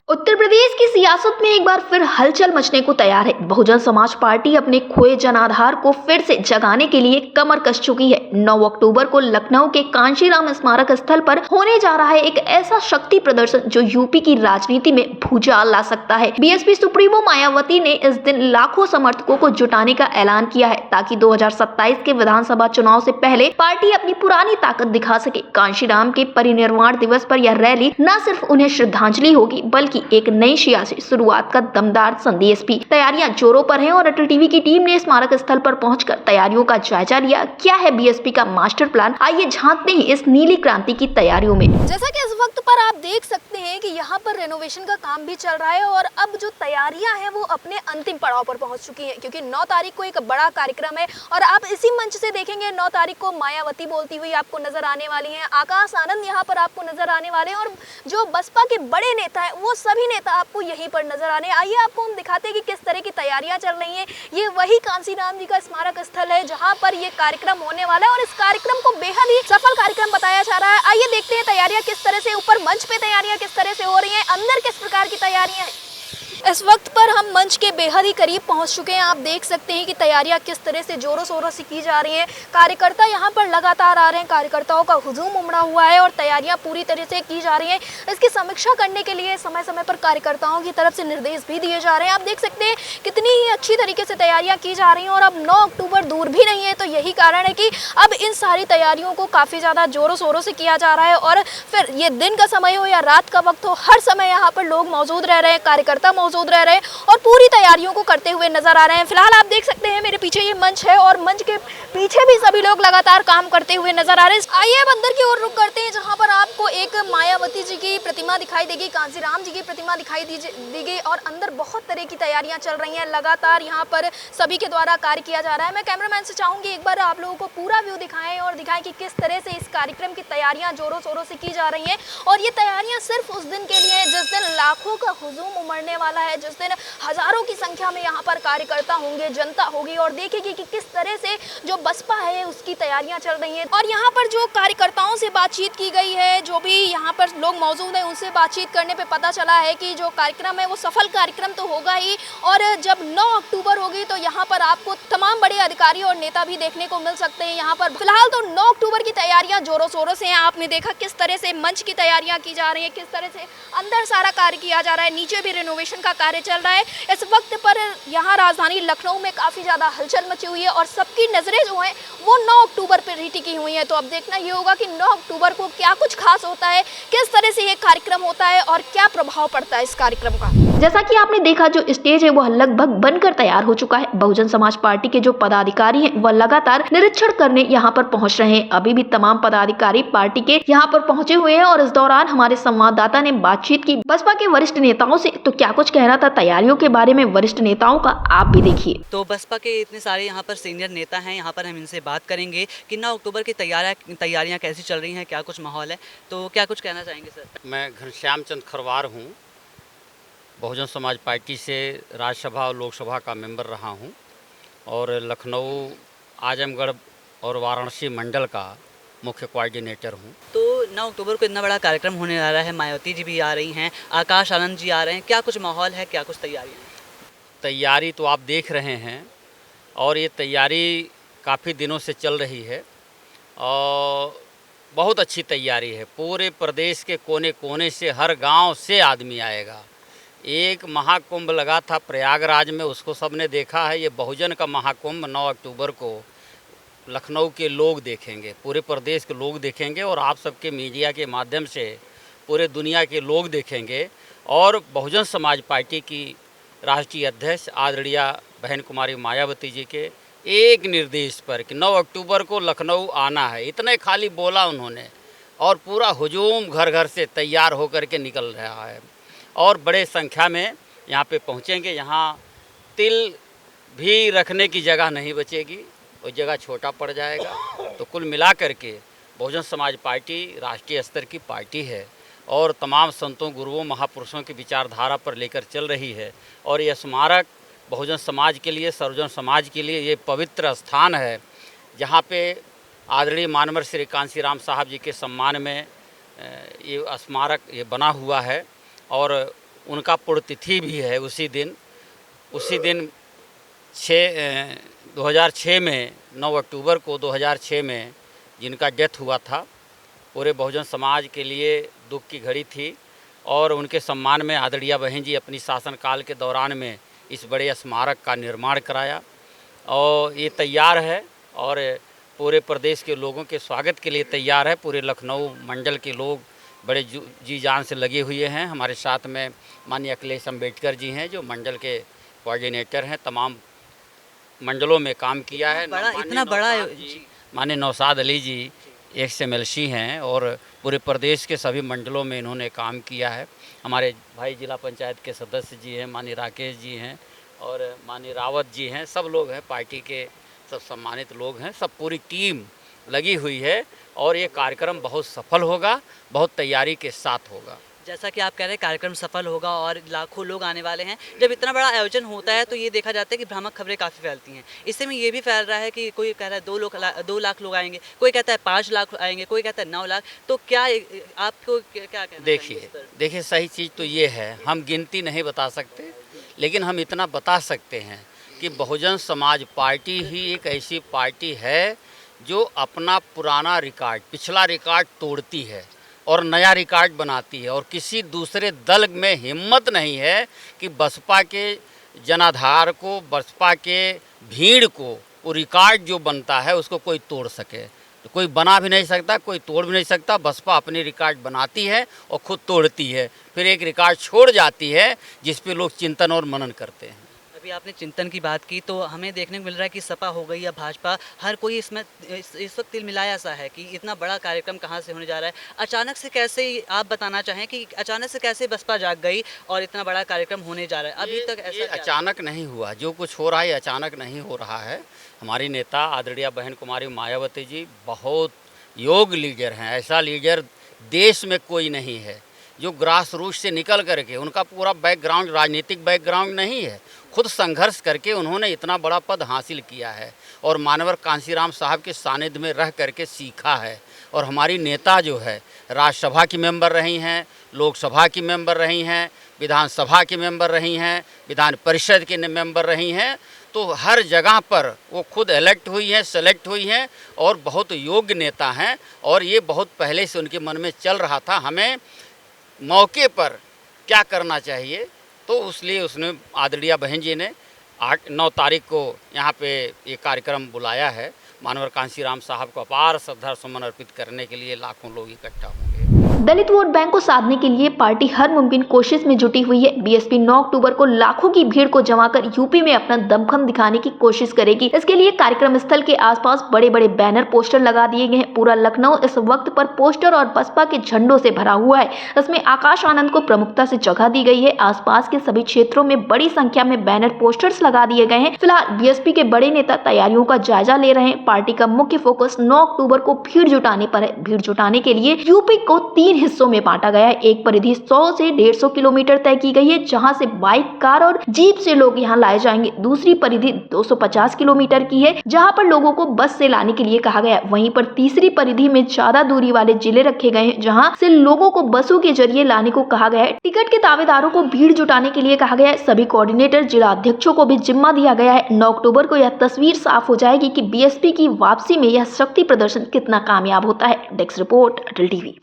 उत्तर प्रदेश की सियासत में एक बार फिर हलचल मचने को तैयार है। बहुजन समाज पार्टी अपने खोए जनाधार को फिर से जगाने के लिए कमर कस चुकी है। 9 अक्टूबर को लखनऊ के कांशीराम स्मारक स्थल पर होने जा रहा है एक ऐसा शक्ति प्रदर्शन जो यूपी की राजनीति में भूचाल ला सकता है। बीएसपी सुप्रीमो मायावती ने इस दिन लाखों समर्थकों को जुटाने का ऐलान किया है ताकि 2027 के विधानसभा चुनाव से पहले पार्टी अपनी पुरानी ताकत दिखा सके। कांशीराम के परिनिर्वाण दिवस पर यह रैली न सिर्फ उन्हें श्रद्धांजलि होगी बल्कि एक नई सियासी शुरुआत का दमदार संदेश भी। तैयारियां जोरों पर हैं और अटल टीवी की टीम ने स्मारक स्थल पर पहुंचकर तैयारियों का जायजा लिया। क्या है बीएसपी का मास्टर प्लान, आइए झांकते हैं इस नीली क्रांति की तैयारियों में। जैसा कि इस वक्त पर आप देख सकते हैं कि यहाँ पर रेनोवेशन का काम भी चल रहा है और अब जो तैयारियां हैं वो अपने अंतिम पड़ाव पर पहुंच चुकी हैं, क्योंकि 9 तारीख को एक बड़ा कार्यक्रम है और आप इसी मंच से देखेंगे 9 तारीख को मायावती बोलती हुई आपको नजर आने वाली हैं, आकाश आनंद यहाँ पर आपको नजर आने वाले हैं और जो बसपा के बड़े नेता हैं वो सभी नेता आपको यहीं पर नजर आने। आइए आपको हम दिखाते हैं कि किस तरह की तैयारियां चल रही हैं। ये वही कांशीराम जी का स्मारक स्थल है जहां पर ये कार्यक्रम होने वाला है और इस कार्यक्रम को बेहद ही सफल कार्यक्रम बताया जा रहा है। आइए देखते हैं तैयारियां किस तरह से, ऊपर मंच पे तैयारियां किस तरह से हो रही हैं, अंदर किस प्रकार की तैयारियां हैं। इस वक्त पर हम मंच के बेहद ही करीब पहुंच चुके हैं। आप देख सकते हैं कि तैयारियां किस तरह से जोरों शोरों से की जा रही हैं। कार्यकर्ता यहां पर लगातार आ रहे हैं, कार्यकर्ताओं का हुजूम उमड़ा हुआ है और तैयारियां पूरी तरह से की जा रही हैं। इसकी समीक्षा करने के लिए समय समय पर कार्यकर्ताओं की तरफ से निर्देश भी दिए जा रहे हैं। आप देख सकते हैं कितनी ही अच्छी तरीके से तैयारियां की जा रही हैं और अब 9 अक्टूबर दूर भी नहीं है, तो यही कारण है कि अब इन सारी तैयारियों को काफ़ी ज़्यादा जोरों शोरों से किया जा रहा है। और फिर ये दिन का समय हो या रात का वक्त हो, हर समय यहाँ पर लोग मौजूद रह रहे हैं, कार्यकर्ता मौजूद रह रहे हैं और पूरी तैयारियों को करते हुए नजर आ रहे हैं। फिलहाल आप देख सकते हैं मेरे पीछे ये मंच है और मंच के पीछे भी सभी लोग लगातार काम करते हुए नजर आ रहे हैं। आइए अब अंदर की ओर रुख करते हैं जहां पर आपको एक मायावती जी की प्रतिमा दिखाई देगी, कांशीराम जी की प्रतिमा दिखाई देगी और अंदर बहुत तरह की तैयारियां चल रही हैं। लगातार यहाँ पर सभी के द्वारा कार्य किया जा रहा है। मैं कैमरामैन से चाहूंगी एक बार आप लोगों को पूरा व्यू दिखाएं और दिखाएं कि किस तरह से इस कार्यक्रम की तैयारियां जोरों शोरों से की जा रही हैं। और ये तैयारियां सिर्फ उस दिन के लिए है जिस दिन लाखों का हुजूम उमड़ने वाला है, जिस दिन हजारों की संख्या में यहाँ पर कार्यकर्ता होंगे, जनता होगी और देखेगी कि किस तरह से जो बसपा है उसकी तैयारियां चल रही हैं। और यहाँ पर जो कार्यकर्ताओं से बातचीत की गई है, जो भी यहाँ पर लोग मौजूद हैं उनसे बातचीत करने पे पता चला है कि जो कार्यक्रम है वो सफल कार्यक्रम तो होगा ही और जब 9 अक्टूबर होगी तो यहाँ पर आपको तमाम बड़े अधिकारी और नेता भी देखने को मिल सकते हैं। यहाँ पर फिलहाल तो 9 अक्टूबर की तैयारियां जोरों शोरों से हैं। आपने देखा किस तरह से मंच की तैयारियां की जा रही है, किस तरह से अंदर सारा कार्य किया जा रहा है, नीचे भी रेनोवेशन का कार्य चल रहा है। इस वक्त पर यहाँ राजधानी लखनऊ में काफ़ी ज़्यादा हलचल मची हुई है और सबकी नज़रें जो हैं वो 9 अक्टूबर पर ही टिकी हुई हैं। तो अब देखना ये होगा कि 9 अक्टूबर को क्या कुछ खास होता है, किस तरह से ये कार्यक्रम होता है और क्या प्रभाव पड़ता है इस कार्यक्रम का। जैसा कि आपने देखा जो स्टेज है वह लगभग बनकर तैयार हो चुका है। बहुजन समाज पार्टी के जो पदाधिकारी हैं वह लगातार निरीक्षण करने यहाँ पर पहुँच रहे हैं। अभी भी तमाम पदाधिकारी पार्टी के यहाँ पर पहुँचे हुए हैं और इस दौरान हमारे संवाददाता ने बातचीत की बसपा के वरिष्ठ नेताओं से, तो क्या कुछ कहना था तैयारियों के बारे में वरिष्ठ नेताओं का, आप भी देखिए। तो बसपा के इतने सारे यहाँ पर सीनियर नेता हैं, यहाँ पर हम इनसे बात करेंगे कि 9 अक्टूबर की तैयारियाँ कैसी चल रही हैं, क्या कुछ माहौल है, तो क्या कुछ कहना चाहेंगे सर? मैं घनश्याम चंद खरवार हूँ, बहुजन समाज पार्टी से राज्यसभा और लोकसभा का मेंबर रहा हूँ और लखनऊ, आजमगढ़ और वाराणसी मंडल का मुख्य कोऑर्डिनेटर हूँ। तो 9 अक्टूबर को इतना बड़ा कार्यक्रम होने वाला है, मायावती जी भी आ रही हैं, आकाश आनंद जी आ रहे हैं, क्या कुछ माहौल है, क्या कुछ तैयारी है? तैयारी तो आप देख रहे हैं और ये तैयारी काफ़ी दिनों से चल रही है और बहुत अच्छी तैयारी है। पूरे प्रदेश के कोने कोने से, हर गांव से आदमी आएगा। एक महाकुंभ लगा था प्रयागराज में, उसको सबने देखा है। ये बहुजन का महाकुंभ 9 अक्टूबर को लखनऊ के लोग देखेंगे, पूरे प्रदेश के लोग देखेंगे और आप सबके मीडिया के माध्यम से पूरे दुनिया के लोग देखेंगे। और बहुजन समाज पार्टी की राष्ट्रीय अध्यक्ष आदरणीय बहन कुमारी मायावती जी के एक निर्देश पर कि 9 अक्टूबर को लखनऊ आना है, इतने खाली बोला उन्होंने और पूरा हुजूम घर घर से तैयार होकर के निकल रहा है और बड़े संख्या में यहाँ पे पहुँचेंगे। यहाँ तिल भी रखने की जगह नहीं बचेगी, वो जगह छोटा पड़ जाएगा। तो कुल मिला करके बहुजन समाज पार्टी राष्ट्रीय स्तर की पार्टी है और तमाम संतों, गुरुओं, महापुरुषों की विचारधारा पर लेकर चल रही है। और यह स्मारक बहुजन समाज के लिए, सर्वजन समाज के लिए ये पवित्र स्थान है जहाँ पे आदरणीय मानवर श्री कांशीराम साहब जी के सम्मान में ये स्मारक ये बना हुआ है और उनका पुण्यतिथि भी है उसी दिन 2006 में 9 अक्टूबर को 2006 में जिनका डेथ हुआ था। पूरे बहुजन समाज के लिए दुख की घड़ी थी और उनके सम्मान में आदरणीय बहन जी अपनी शासनकाल के दौरान में इस बड़े स्मारक का निर्माण कराया और ये तैयार है और पूरे प्रदेश के लोगों के स्वागत के लिए तैयार है। पूरे लखनऊ मंडल के लोग बड़े जी जान से लगे हुए हैं। हमारे साथ में माननीय अखिलेश अम्बेडकर जी हैं जो मंडल के कोऑर्डिनेटर हैं, तमाम मंडलों में काम किया है। इतना बड़ा माननीय नौशाद अली जी XMLC हैं और पूरे प्रदेश के सभी मंडलों में इन्होंने काम किया है। हमारे भाई जिला पंचायत के सदस्य जी हैं, माननीय राकेश जी हैं और माननीय रावत जी हैं, सब लोग हैं, पार्टी के सब सम्मानित लोग हैं, सब पूरी टीम लगी हुई है और ये कार्यक्रम बहुत सफल होगा, बहुत तैयारी के साथ होगा। जैसा कि आप कह रहे हैं कार्यक्रम सफल होगा और लाखों लोग आने वाले हैं। जब इतना बड़ा आयोजन होता है तो ये देखा जाता है कि भ्रामक खबरें काफ़ी फैलती हैं। इससे में ये भी फैल रहा है कि कोई कह रहा है 2 लाख लोग आएंगे, कोई कहता है 5 लाख आएंगे, कोई कहता है 9 लाख। तो क्या आपको क्या कहना देखिए सही चीज़ तो ये है, हम गिनती नहीं बता सकते, लेकिन हम इतना बता सकते हैं कि बहुजन समाज पार्टी ही एक ऐसी पार्टी है जो अपना पुराना रिकॉर्ड, पिछला रिकॉर्ड तोड़ती है और नया रिकॉर्ड बनाती है और किसी दूसरे दल में हिम्मत नहीं है कि बसपा के जनाधार को, बसपा के भीड़ को, वो रिकॉर्ड जो बनता है उसको कोई तोड़ सके। तो कोई बना भी नहीं सकता, कोई तोड़ भी नहीं सकता। बसपा अपनी रिकॉर्ड बनाती है और ख़ुद तोड़ती है, फिर एक रिकॉर्ड छोड़ जाती है जिस पे लोग चिंतन और मनन करते हैं। अभी आपने चिंतन की बात की तो हमें देखने को मिल रहा है कि सपा हो गई या भाजपा, हर कोई इसमें इस वक्त तिलमिलाया सा है कि इतना बड़ा कार्यक्रम कहाँ से होने जा रहा है। अचानक से कैसे, आप बताना चाहें कि अचानक से कैसे बसपा जाग गई और इतना बड़ा कार्यक्रम होने जा रहा है? अभी तक ऐसा अचानक नहीं हुआ, जो कुछ हो रहा है अचानक नहीं हो रहा है। हमारी नेता आदरणीय बहन कुमारी मायावती जी बहुत योग्य लीडर हैं। ऐसा लीडर देश में कोई नहीं है जो ग्रास रूट से निकल करके, उनका पूरा बैकग्राउंड राजनीतिक बैकग्राउंड नहीं है, खुद संघर्ष करके उन्होंने इतना बड़ा पद हासिल किया है और मानवर कांशीराम साहब के सानिध्य में रह करके सीखा है। और हमारी नेता जो है राज्यसभा की मेंबर रही हैं, लोकसभा की मेंबर रही हैं, विधानसभा की मेंबर रही हैं, विधान परिषद के मेंबर रही हैं। तो हर जगह पर वो खुद इलेक्ट हुई हैं, सेलेक्ट हुई हैं और बहुत योग्य नेता हैं और ये बहुत पहले से उनके मन में चल रहा था हमें मौके पर क्या करना चाहिए। तो इसलिए उसने आदरणीय बहन जी ने 9 तारीख को यहाँ पे ये कार्यक्रम बुलाया है। मानवर कांशीराम साहब को अपार श्रद्धा सुमन अर्पित करने के लिए लाखों लोग इकट्ठा होंगे। दलित वोट बैंक को साधने के लिए पार्टी हर मुमकिन कोशिश में जुटी हुई है। बीएसपी 9 अक्टूबर को लाखों की भीड़ को जमाकर यूपी में अपना दमखम दिखाने की कोशिश करेगी। इसके लिए कार्यक्रम स्थल के आसपास बड़े बड़े बैनर पोस्टर लगा दिए गए हैं। पूरा लखनऊ इस वक्त पर पोस्टर और बसपा के झंडों से भरा हुआ है। इसमें आकाश आनंद को प्रमुखता से जगह दी गई है। आसपास के सभी क्षेत्रों में बड़ी संख्या में बैनर पोस्टर्स लगा दिए गए हैं। फिलहाल बीएसपी के बड़े नेता तैयारियों का जायजा ले रहे हैं। पार्टी का मुख्य फोकस 9 अक्टूबर को भीड़ जुटाने पर है। भीड़ जुटाने के लिए यूपी को 3 हिस्सों में बांटा गया है। एक परिधि 100 से 150 किलोमीटर तय की गई है, जहां से बाइक, कार और जीप से लोग यहां लाए जाएंगे। दूसरी परिधि 250 किलोमीटर की है, जहां पर लोगों को बस से लाने के लिए कहा गया है। वहीं पर तीसरी परिधि में ज्यादा दूरी वाले जिले रखे गए हैं, जहां से लोगों को बसों के जरिए लाने को कहा गया है। टिकट के दावेदारों को भीड़ जुटाने के लिए कहा गया है। सभी कोऑर्डिनेटर, जिला अध्यक्षों को भी जिम्मा दिया गया है। 9 अक्टूबर को यह तस्वीर साफ हो जाएगी कि बीएसपी की वापसी में यह शक्ति प्रदर्शन कितना कामयाब होता है। डेस्क रिपोर्ट, अटल टीवी।